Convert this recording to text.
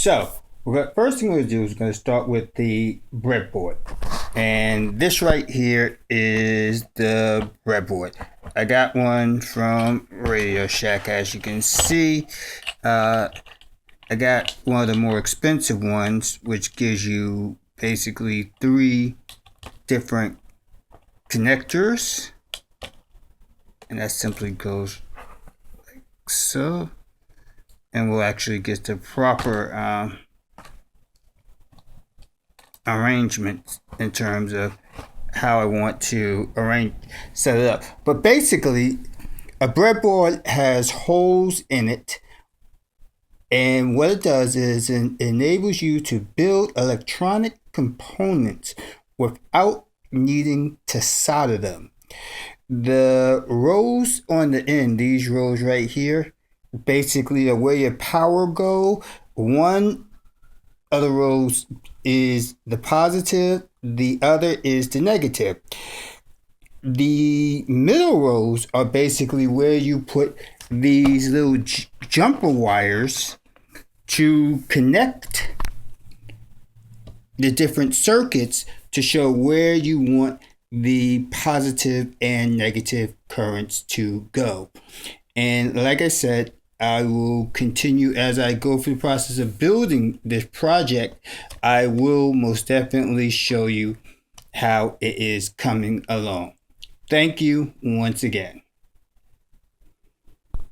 So, first thing we're going to do is going to start with the breadboard. And this right here is the breadboard. I got one from Radio Shack, as you can see. I got one of the more expensive ones, which gives you basically 3 different connectors. And that simply goes like so. And we'll actually get the proper arrangement in terms of how I want to set it up. But basically, a breadboard has holes in it, and what it does is it enables you to build electronic components without needing to solder them. The rows on the end, these rows right here, basically are where your power go. One of the rows is the positive, the other is the negative. The middle rows are basically where you put these little jumper wires to connect the different circuits to show where you want the positive and negative currents to go. And like I said, I will continue as I go through the process of building this project. I will most definitely show you how it is coming along. Thank you once again.